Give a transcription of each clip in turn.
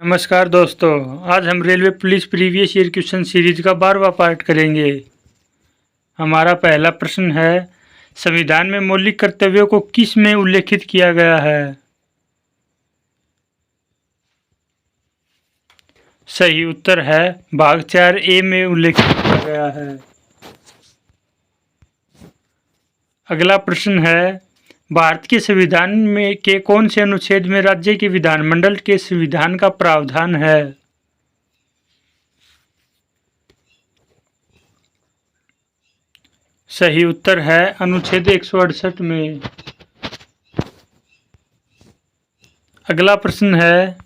नमस्कार दोस्तों, आज हम railway police previous year question series का 12वां पार्ट करेंगे। हमारा पहला प्रश्न है, संविधान में मौलिक कर्तव्यों को किस में उल्लेखित किया गया है? सही उत्तर है भाग 4A में उल्लेखित किया गया है। अगला प्रश्न है, भारत के संविधान में के कौन से अनुच्छेद में राज्य के विधानमंडल के संविधान का प्रावधान है? सही उत्तर है अनुच्छेद 168 में। अगला प्रश्न है,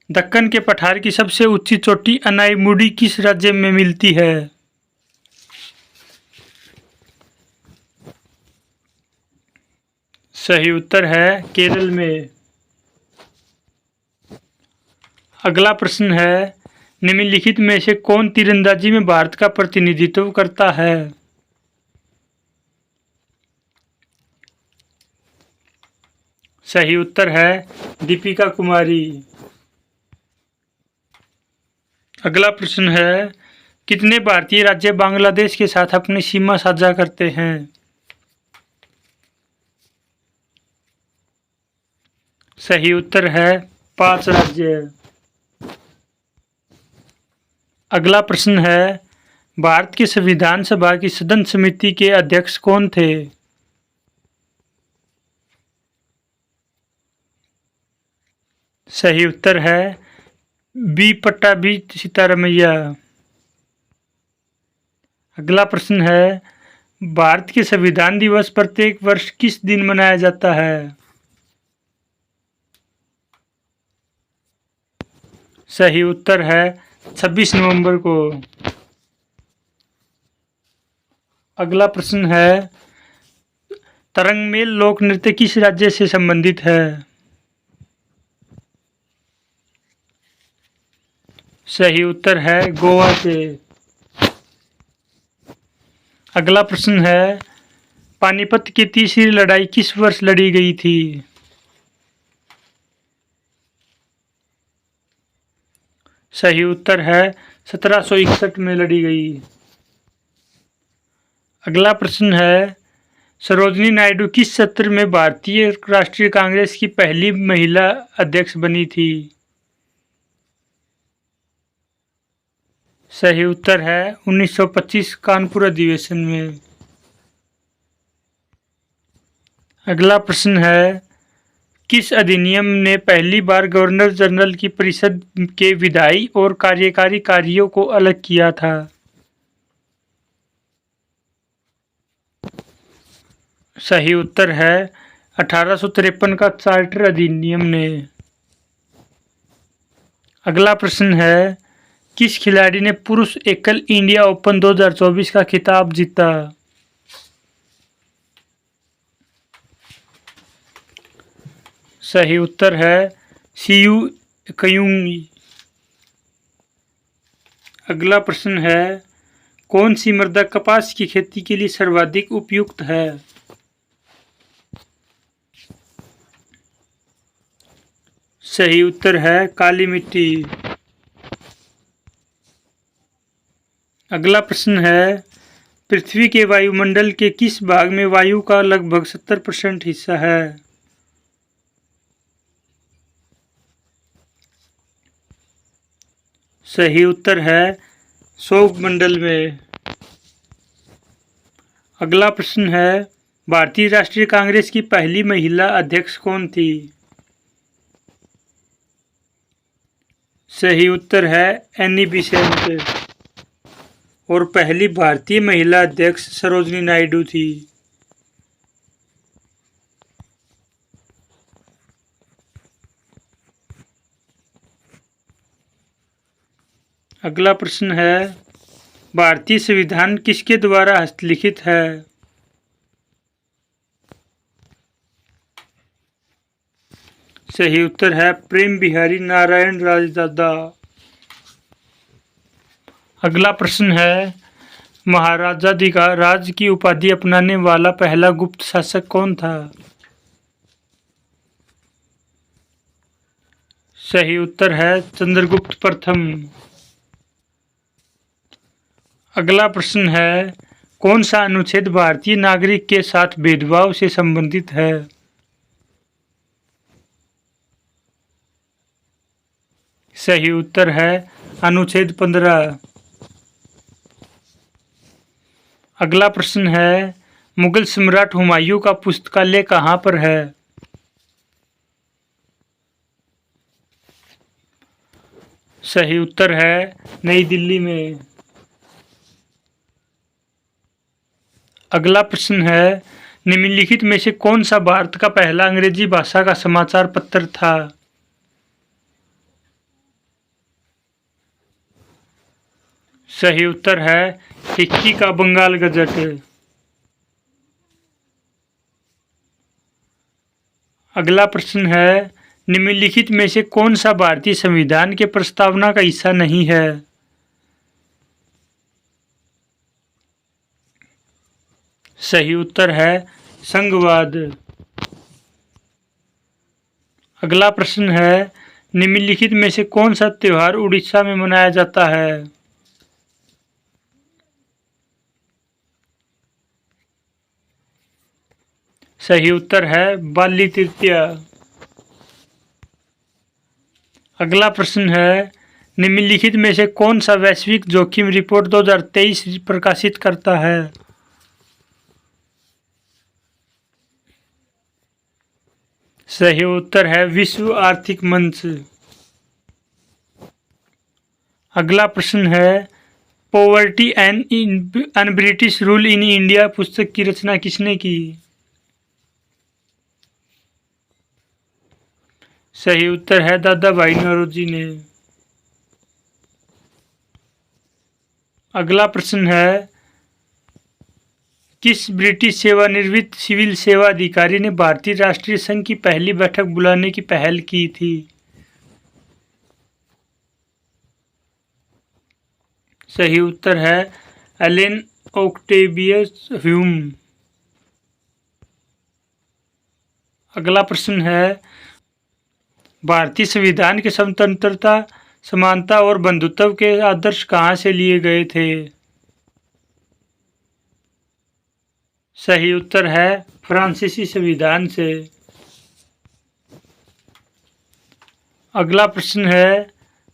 दक्कन के पठार की सबसे ऊंची चोटी अनाईमुडी किस राज्य में मिलती है? सही उत्तर है केरल में। अगला प्रश्न है, निम्नलिखित में से कौन तीरंदाजी में भारत का प्रतिनिधित्व करता है? सही उत्तर है दीपिका कुमारी। अगला प्रश्न है, कितने भारतीय राज्य बांग्लादेश के साथ अपनी सीमा साझा करते हैं? सही उत्तर है 5 राज्य। अगला प्रश्न है, भारत की संविधान सभा की सदन समिति के अध्यक्ष कौन थे? सही उत्तर है बी पट्टाभी सीतारमैया। अगला प्रश्न है, भारत के संविधान दिवस प्रत्येक वर्ष किस दिन मनाया जाता है? सही उत्तर है 26 नवंबर को। अगला प्रश्न है, तरंगमेल लोक नृत्य किस राज्य से संबंधित है? सही उत्तर है गोवा से। अगला प्रश्न है, पानीपत की तीसरी लड़ाई किस वर्ष लड़ी गई थी? सही उत्तर है 1761 में लड़ी गई। अगला प्रश्न है, सरोजिनी नायडू किस सत्र में भारतीय राष्ट्रीय कांग्रेस की पहली महिला अध्यक्ष बनी थी? सही उत्तर है 1925 कानपुर अधिवेशन में। अगला प्रश्न है, किस अधिनियम ने पहली बार गवर्नर जनरल की परिषद के विधायी और कार्यकारी कार्यों को अलग किया था? सही उत्तर है 1853 का चार्टर अधिनियम ने। अगला प्रश्न है, किस खिलाड़ी ने पुरुष एकल इंडिया ओपन 2024 का खिताब जीता? सही उत्तर है सीयू कयूंगी। अगला प्रश्न है, कौन सी मृदा कपास की खेती के लिए सर्वाधिक उपयुक्त है? सही उत्तर है काली मिट्टी। अगला प्रश्न है, पृथ्वी के वायुमंडल के किस भाग में वायु का लगभग 70% हिस्सा है? सही उत्तर है सौरमंडल में। अगला प्रश्न है, भारतीय राष्ट्रीय कांग्रेस की पहली महिला अध्यक्ष कौन थी? सही उत्तर है एनी बेसेंट। और पहली भारतीय महिला अध्यक्ष सरोजिनी नायडू थी। अगला प्रश्न है, भारतीय संविधान किसके द्वारा हस्तलिखित है? सही उत्तर है प्रेम बिहारी नारायण राजदादा। अगला प्रश्न है, महाराजाधिराज की उपाधि अपनाने वाला पहला गुप्त शासक कौन था? सही उत्तर है चंद्रगुप्त प्रथम। अगला प्रश्न है, कौन सा अनुच्छेद भारतीय नागरिक के साथ भेदभाव से संबंधित है? सही उत्तर है अनुच्छेद 15। अगला प्रश्न है, मुगल सम्राट हुमायूं का पुस्तकालय कहाँ पर है? सही उत्तर है नई दिल्ली में। अगला प्रश्न है, निम्नलिखित में से कौन सा भारत का पहला अंग्रेजी भाषा का समाचार पत्र था? सही उत्तर है हिक्की का बंगाल गजट। अगला प्रश्न है, निम्नलिखित में से कौन सा भारतीय संविधान के प्रस्तावना का हिस्सा नहीं है? सही उत्तर है संघवाद। अगला प्रश्न है, निम्नलिखित में से कौन सा त्योहार उड़ीसा में मनाया जाता है? सही उत्तर है बाली तृतीया। अगला प्रश्न है, निम्नलिखित में से कौन सा वैश्विक जोखिम रिपोर्ट 2023 प्रकाशित करता है? सही उत्तर है विश्व आर्थिक मंच। अगला प्रश्न है, poverty and un British rule in India पुस्तक की रचना किसने की? सही उत्तर है दादा भाई नौरोजी ने। अगला प्रश्न है, किस ब्रिटिश सेवानिवृत्त सिविल सेवा अधिकारी ने भारतीय राष्ट्रीय संघ की पहली बैठक बुलाने की पहल की थी? सही उत्तर है एलेन ओक्टेवियस ह्यूम। अगला प्रश्न है, भारतीय संविधान के स्वतंत्रता, समानता और बंधुत्व के आदर्श कहाँ से लिए गए थे? सही उत्तर है फ्रांसीसी संविधान से। अगला प्रश्न है,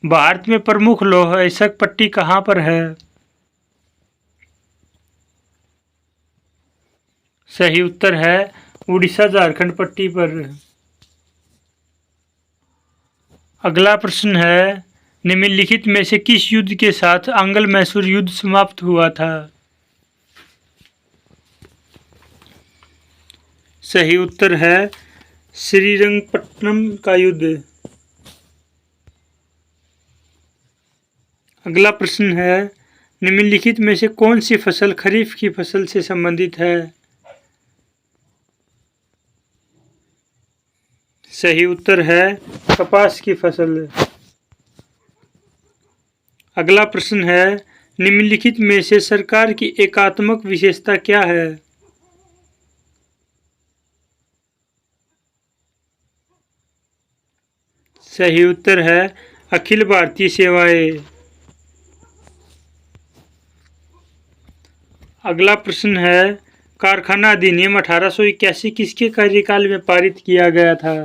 भारत में प्रमुख लौह अयस्क पट्टी कहाँ पर है? सही उत्तर है उड़ीसा झारखंड पट्टी पर। अगला प्रश्न है, निम्नलिखित में से किस युद्ध के साथ आंग्ल मैसूर युद्ध समाप्त हुआ था? सही उत्तर है श्रीरंगपट्टनम का युद्ध। अगला प्रश्न है, निम्नलिखित में से कौन सी फसल खरीफ की फसल से संबंधित है? सही उत्तर है कपास की फसल। अगला प्रश्न है, निम्नलिखित में से सरकार की एकात्मक विशेषता क्या है? सही उत्तर है अखिल भारतीय सेवाएं। अगला प्रश्न है, कारखाना अधिनियम 1881 किसके कार्यकाल में पारित किया गया था?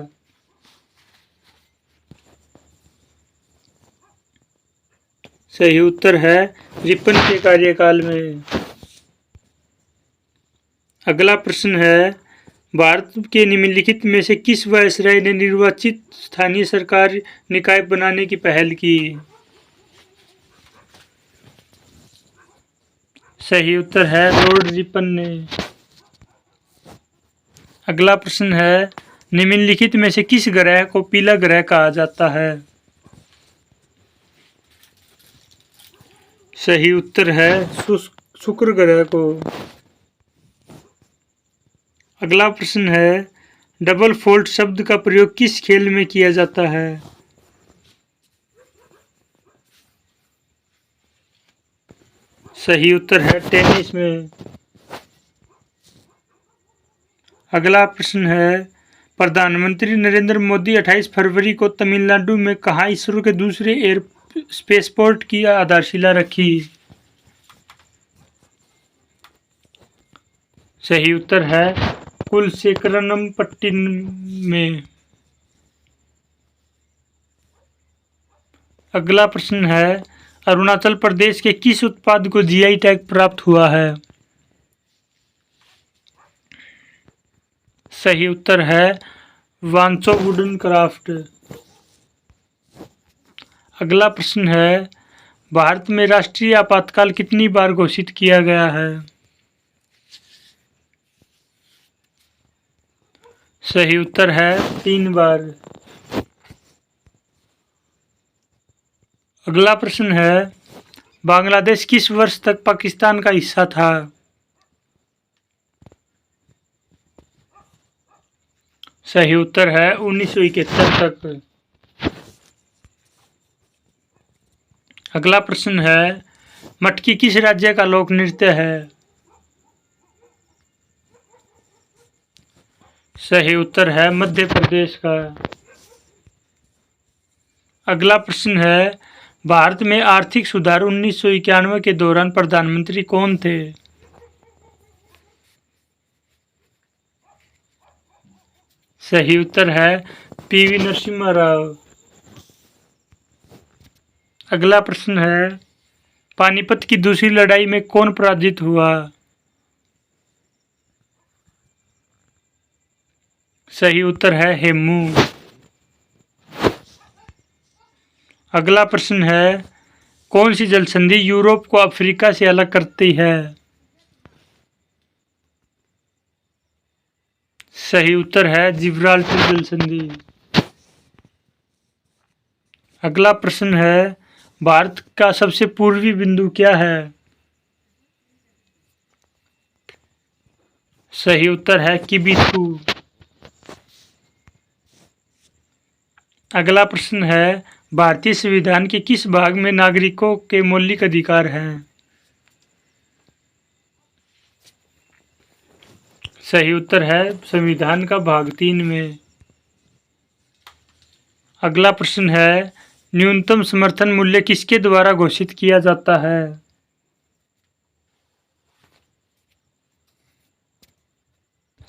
सही उत्तर है रिपन के कार्यकाल में। अगला प्रश्न है, भारत के निम्नलिखित में से किस वायसराय ने निर्वाचित स्थानीय सरकार निकाय बनाने की पहल की? सही उत्तर है लॉर्ड रिपन ने। अगला प्रश्न है, निम्नलिखित में से किस ग्रह को पीला ग्रह कहा जाता है? सही उत्तर है शुक्र ग्रह को। अगला प्रश्न है, डबल फोल्ड शब्द का प्रयोग किस खेल में किया जाता है? सही उत्तर है टेनिस में। अगला प्रश्न है, प्रधानमंत्री नरेंद्र मोदी 28 फरवरी को तमिलनाडु में कहाँ इसरो के दूसरे एयर स्पेसपोर्ट की आधारशिला रखी? सही उत्तर है कुलशेखरनपट्टिनम में। अगला प्रश्न है, अरुणाचल प्रदेश के किस उत्पाद को जीआई टैग प्राप्त हुआ है? सही उत्तर है वांचो वुडन क्राफ्ट। अगला प्रश्न है, भारत में राष्ट्रीय आपातकाल कितनी बार घोषित किया गया है? सही उत्तर है 3 बार। अगला प्रश्न है, बांग्लादेश किस वर्ष तक पाकिस्तान का हिस्सा था? सही उत्तर है 1971 तक। अगला प्रश्न है, मटकी किस राज्य का लोक नृत्य है? सही उत्तर है मध्य प्रदेश का। अगला प्रश्न है, भारत में आर्थिक सुधार 1991 के दौरान प्रधानमंत्री कौन थे? सही उत्तर है पीवी नरसिम्हा राव। अगला प्रश्न है, पानीपत की दूसरी लड़ाई में कौन पराजित हुआ? सही उत्तर है हेमू। अगला प्रश्न है, कौन सी जलसंधि यूरोप को अफ्रीका से अलग करती है? सही उत्तर है जिब्राल्टर जलसंधि। अगला प्रश्न है, भारत का सबसे पूर्वी बिंदु क्या है? सही उत्तर है किबिथू। अगला प्रश्न है, भारतीय संविधान के किस भाग में नागरिकों के मौलिक अधिकार हैं? सही उत्तर है संविधान का भाग 3 में। अगला प्रश्न है, न्यूनतम समर्थन मूल्य किसके द्वारा घोषित किया जाता है?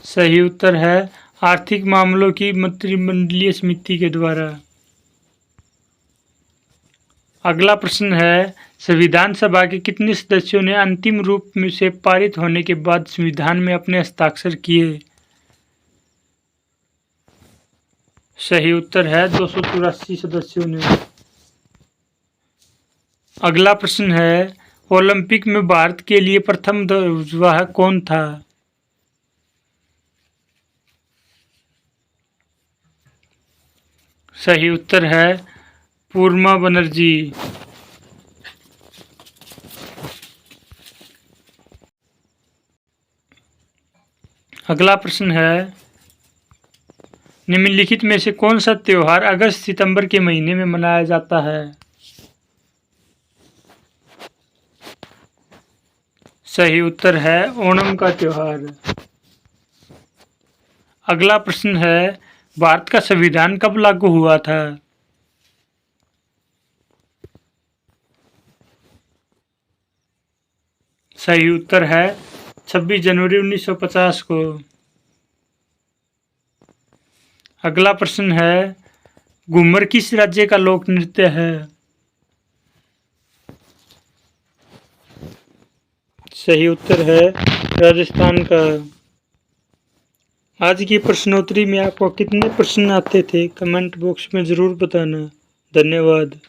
सही उत्तर है आर्थिक मामलों की मंत्रिमंडलीय समिति के द्वारा। अगला प्रश्न है, संविधान सभा के कितने सदस्यों ने अंतिम रूप में से पारित होने के बाद संविधान में अपने हस्ताक्षर किए? सही उत्तर है 284 सदस्यों ने। अगला प्रश्न है, ओलंपिक में भारत के लिए प्रथम ध्वजवाहक कौन था? सही उत्तर है पूर्णा बनर्जी। अगला प्रश्न है, निम्नलिखित में से कौन सा त्योहार अगस्त सितंबर के महीने में मनाया जाता है? सही उत्तर है ओणम का त्योहार। अगला प्रश्न है, भारत का संविधान कब लागू हुआ था? सही उत्तर है 26 जनवरी 1950 को। अगला प्रश्न है, घूमर किस राज्य का लोक नृत्य है? सही उत्तर है राजस्थान का। आज की प्रश्नोत्तरी में आपको कितने प्रश्न आते थे कमेंट बॉक्स में ज़रूर बताना। धन्यवाद।